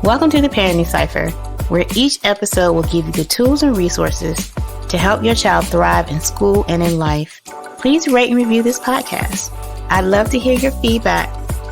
Welcome to the Parenting Cipher, where each episode will give you the tools and resources to help your child thrive in school and in life. Please rate and review this podcast. I'd love to hear your feedback.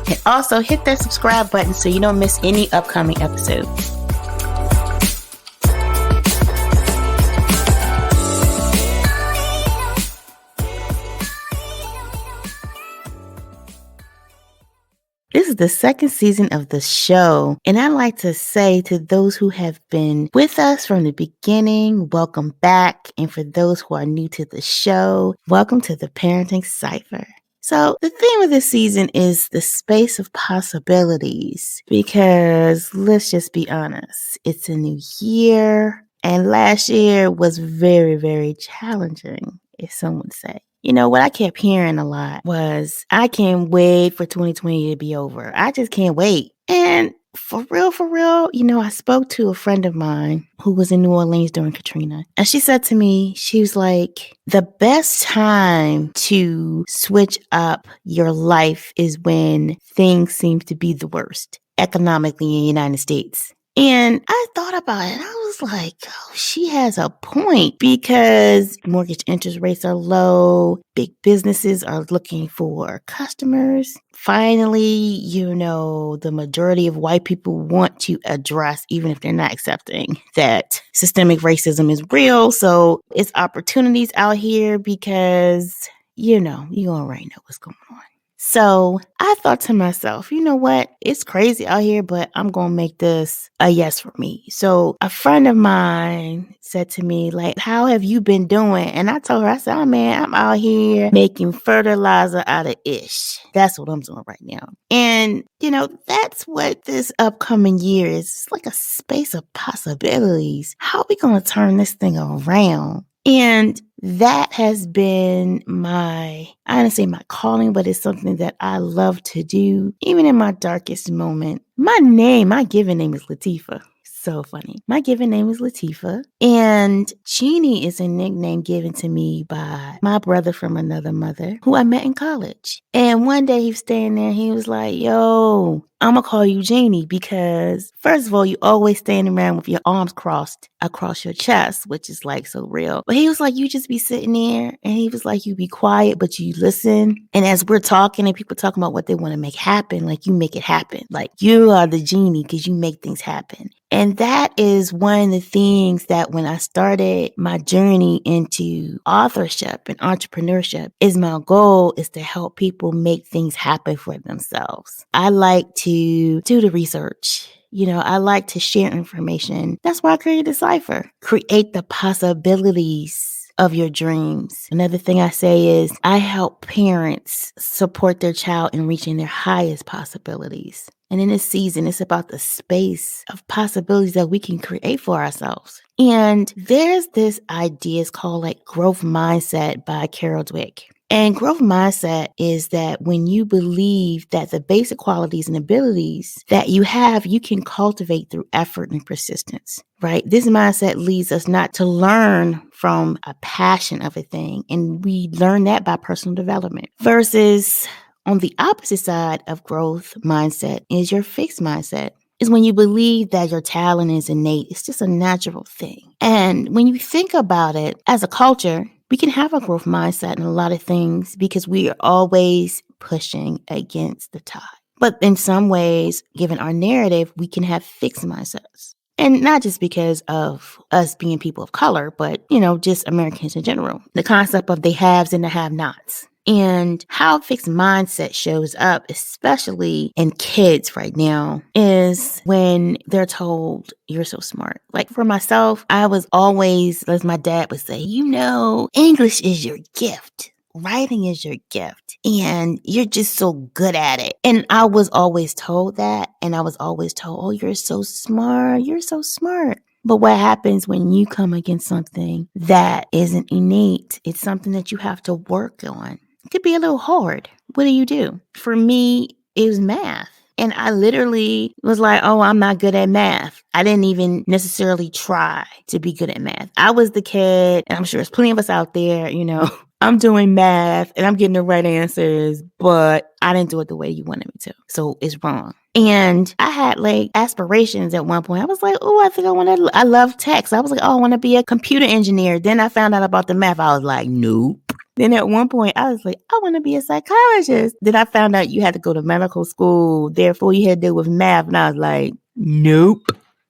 And also hit that subscribe button so you don't miss any upcoming episodes. This is the second season of the show, and I'd like to say to those who have been with us from the beginning, welcome back. And for those who are new to the show, welcome to the Parenting Cipher. So the theme of this season is the space of possibilities, because let's just be honest, it's a new year, and last year was very, very challenging, if some would say. You know, what I kept hearing a lot was, I can't wait for 2020 to be over. I just can't wait. And for real, you know, I spoke to a friend of mine who was in New Orleans during Katrina. And she said to me, she was like, the best time to switch up your life is when things seem to be the worst economically in the United States. And I thought about it and I was like, oh, she has a point, because mortgage interest rates are low. Big businesses are looking for customers. Finally, you know, the majority of white people want to address, even if they're not accepting, that systemic racism is real. So it's opportunities out here because, you know, you already know what's going on. So I thought to myself, you know what? It's crazy out here, but I'm going to make this a yes for me. So a friend of mine said to me, like, how have you been doing? And I told her, I said, oh man, I'm out here making fertilizer out of ish. That's what I'm doing right now. And, you know, that's what this upcoming year is. It's like a space of possibilities. How are we going to turn this thing around? And that has been I don't say my calling, but it's something that I love to do, even in my darkest moment. My given name is Lateefa. So funny. My given name is Lateefa, and Genie is a nickname given to me by my brother from another mother who I met in college. And one day he was standing there, he was like, yo, I'm going to call you Genie because, first of all, you always standing around with your arms crossed across your chest, which is like so real. But he was like, you just be sitting there, and he was like, you be quiet, but you listen. And as we're talking and people talking about what they want to make happen, like you make it happen. Like you are the genie because you make things happen. And that is one of the things that when I started my journey into authorship and entrepreneurship, is my goal is to help people make things happen for themselves. I like to do the research. You know, I like to share information. That's why I created the Cipher. Create the possibilities of your dreams. Another thing I say is I help parents support their child in reaching their highest possibilities. And in this season, it's about the space of possibilities that we can create for ourselves. And there's this idea, it's called like growth mindset by Carol Dweck. And growth mindset is that when you believe that the basic qualities and abilities that you have, you can cultivate through effort and persistence, right? This mindset leads us not to learn from a passion of a thing. And we learn that by personal development versus on the opposite side of growth mindset is your fixed mindset. Is when you believe that your talent is innate. It's just a natural thing. And when you think about it as a culture, we can have a growth mindset in a lot of things because we are always pushing against the tide. But in some ways, given our narrative, we can have fixed mindsets. And not just because of us being people of color, but, you know, just Americans in general. The concept of the haves and the have-nots. And how fixed mindset shows up, especially in kids right now, is when they're told, you're so smart. Like for myself, I was always, as my dad would say, you know, English is your gift. Writing is your gift. And you're just so good at it. And I was always told that. And I was always told, oh, you're so smart. You're so smart. But what happens when you come against something that isn't innate? It's something that you have to work on. It could be a little hard. What do? For me, it was math. And I literally was like, oh, I'm not good at math. I didn't even necessarily try to be good at math. I was the kid, and I'm sure there's plenty of us out there, you know, I'm doing math and I'm getting the right answers, but I didn't do it the way you wanted me to. So it's wrong. And I had like aspirations at one point. I was like, oh, I think I love tech. So I was like, oh, I want to be a computer engineer. Then I found out about the math. I was like, nope. Then at one point, I was like, I want to be a psychologist. Then I found out you had to go to medical school. Therefore, you had to deal with math. And I was like, nope.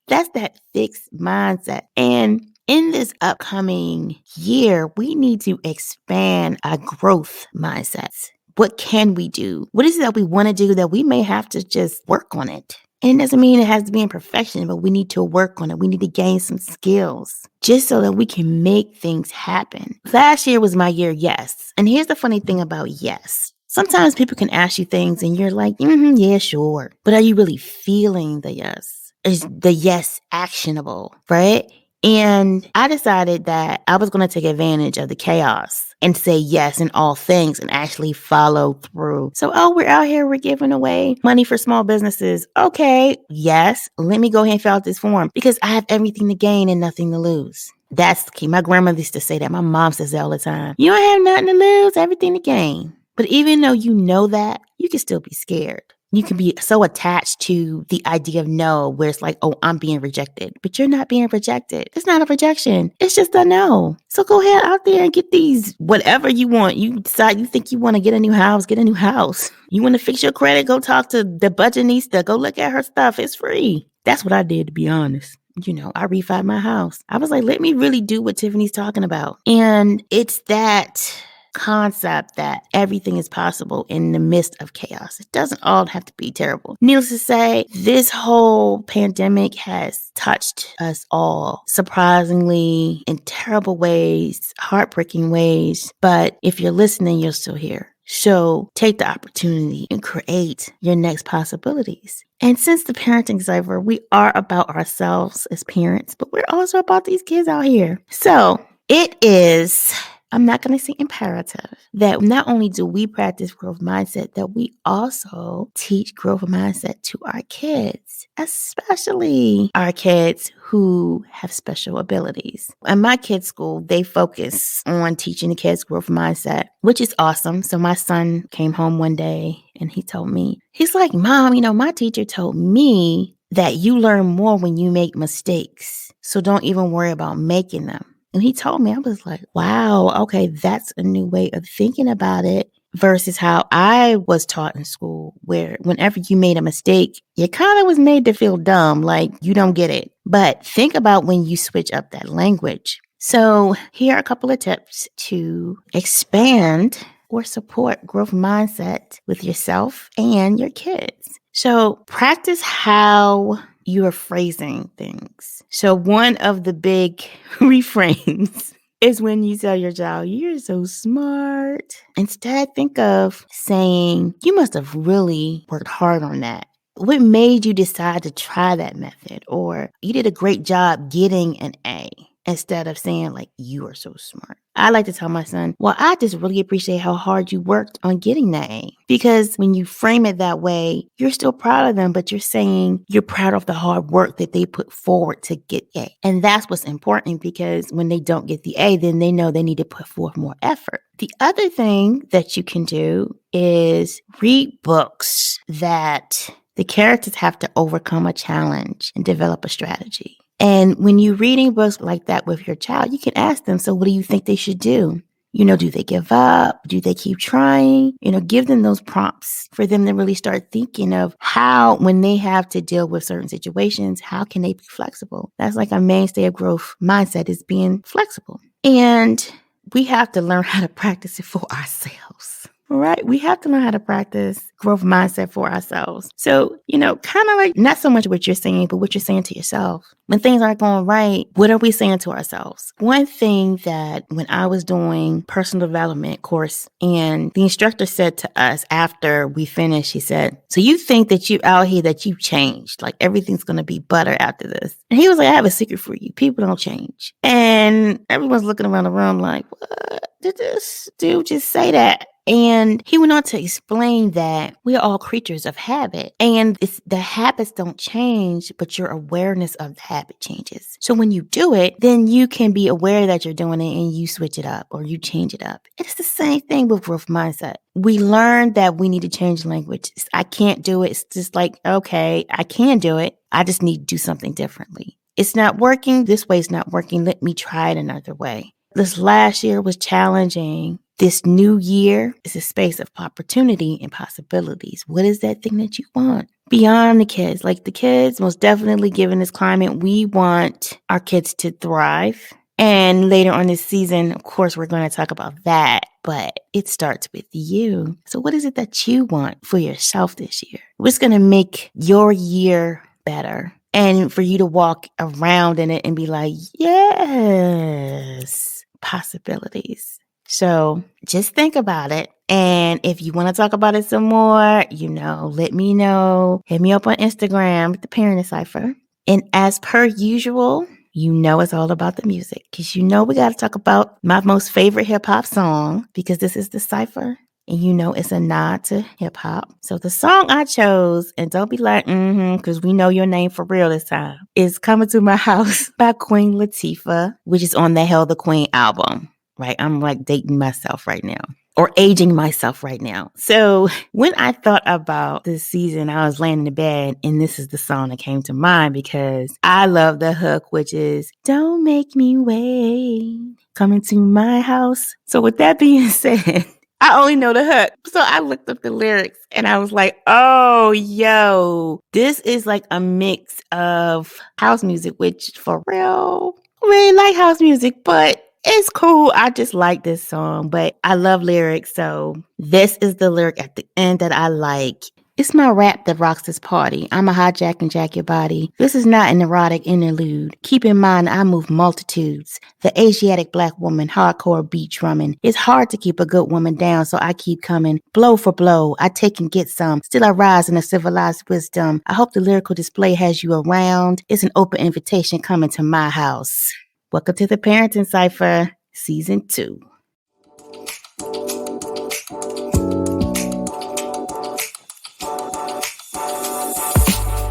That's that fixed mindset. And in this upcoming year, we need to expand our growth mindsets. What can we do? What is it that we want to do that we may have to just work on it? And it doesn't mean it has to be in perfection, but we need to work on it. We need to gain some skills just so that we can make things happen. Last year was my year, yes. And here's the funny thing about yes. Sometimes people can ask you things and you're like, yeah, sure. But are you really feeling the yes? Is the yes actionable, right? And I decided that I was going to take advantage of the chaos and say yes in all things and actually follow through. So, we're out here, we're giving away money for small businesses. Okay, yes, let me go ahead and fill out this form because I have everything to gain and nothing to lose. That's the key. My grandmother used to say that. My mom says that all the time. You don't have nothing to lose, everything to gain. But even though you know that, you can still be scared. You can be so attached to the idea of no, where it's like, oh, I'm being rejected. But you're not being rejected. It's not a rejection. It's just a no. So go ahead out there and get these, whatever you want. You decide you think you want to get a new house, get a new house. You want to fix your credit, go talk to the budgetnista, go look at her stuff. It's free. That's what I did, to be honest. I refied my house. I was like, let me really do what Tiffany's talking about. And it's that concept that everything is possible in the midst of chaos. It doesn't all have to be terrible. Needless to say, this whole pandemic has touched us all surprisingly in terrible ways, heartbreaking ways. But if you're listening, you're still here. So take the opportunity and create your next possibilities. And since the Parenting Cipher, we are about ourselves as parents, but we're also about these kids out here. So it is, I'm not going to say imperative, that not only do we practice growth mindset, that we also teach growth mindset to our kids, especially our kids who have special abilities. In my kids' school, they focus on teaching the kids growth mindset, which is awesome. So my son came home one day and he told me, he's like, Mom, my teacher told me that you learn more when you make mistakes. So don't even worry about making them. And he told me, I was like, wow, okay, that's a new way of thinking about it versus how I was taught in school, where whenever you made a mistake, you kind of was made to feel dumb, like you don't get it. But think about when you switch up that language. So here are a couple of tips to expand or support growth mindset with yourself and your kids. So practice how you are phrasing things. So one of the big refrains is when you tell your child, you're so smart. Instead, think of saying, you must have really worked hard on that. What made you decide to try that method? Or you did a great job getting an A. Instead of saying like, you are so smart. I like to tell my son, well, I just really appreciate how hard you worked on getting that A. Because when you frame it that way, you're still proud of them, but you're saying you're proud of the hard work that they put forward to get A. And that's what's important, because when they don't get the A, then they know they need to put forth more effort. The other thing that you can do is read books that the characters have to overcome a challenge and develop a strategy. And when you're reading books like that with your child, you can ask them, so what do you think they should do? Do they give up? Do they keep trying? Give them those prompts for them to really start thinking of how, when they have to deal with certain situations, how can they be flexible? That's like a mainstay of growth mindset, is being flexible. And we have to learn how to practice it for ourselves. Right? We have to learn how to practice growth mindset for ourselves. So, kind of like not so much what you're saying, but what you're saying to yourself. When things aren't going right, what are we saying to ourselves? One thing that when I was doing personal development course, and the instructor said to us after we finished, he said, so you think that you out here, that you changed, like everything's going to be butter after this. And he was like, I have a secret for you. People don't change. And everyone's looking around the room like, what? Did this dude just say that? And he went on to explain that we are all creatures of habit, and the habits don't change, but your awareness of the habit changes. So when you do it, then you can be aware that you're doing it and you switch it up or you change it up. It's the same thing with growth mindset. We learned that we need to change language. I can't do it. It's just like, okay, I can do it. I just need to do something differently. It's not working. This way is not working. Let me try it another way. This last year was challenging. This new year is a space of opportunity and possibilities. What is that thing that you want? Beyond the kids, like the kids, most definitely given this climate, we want our kids to thrive. And later on this season, of course, we're going to talk about that, but it starts with you. So what is it that you want for yourself this year? What's going to make your year better? And for you to walk around in it and be like, yes, possibilities. So just think about it. And if you want to talk about it some more, let me know. Hit me up on Instagram, the Parenting Cipher. And as per usual, it's all about the music. Because we got to talk about my most favorite hip hop song, because this is the Cipher. And it's a nod to hip hop. So the song I chose, and don't be like, because we know your name for real this time, is Coming to My House by Queen Lateefa, which is on the Hail the Queen album. Right? I'm like dating myself right now, or aging myself right now. So when I thought about this season, I was laying in the bed and this is the song that came to mind because I love the hook, which is, don't make me wait, coming to my house. So with that being said, I only know the hook. So I looked up the lyrics and I was like, oh, yo, this is like a mix of house music, which for real, I really like house music, but it's cool. I just like this song, but I love lyrics. So this is the lyric at the end that I like. It's my rap that rocks this party. I'm a hijack and jack your body. This is not an erotic interlude. Keep in mind, I move multitudes. The Asiatic black woman, hardcore beat drumming. It's hard to keep a good woman down, so I keep coming. Blow for blow, I take and get some. Still I rise in a civilized wisdom. I hope the lyrical display has you around. It's an open invitation coming to my house. Welcome to the Parenting Cipher, Season 2.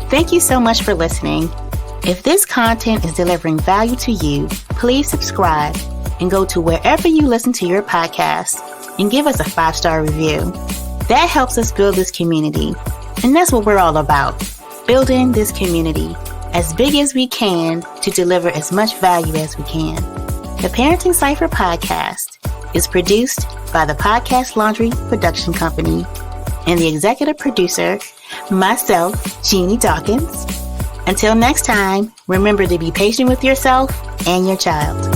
Thank you so much for listening. If this content is delivering value to you, please subscribe and go to wherever you listen to your podcast and give us a 5-star review. That helps us build this community. And that's what we're all about, building this community as big as we can to deliver as much value as we can. The Parenting Cipher podcast is produced by the Podcast Laundry Production Company and the executive producer, myself, Genie Dawkins. Until next time, remember to be patient with yourself and your child.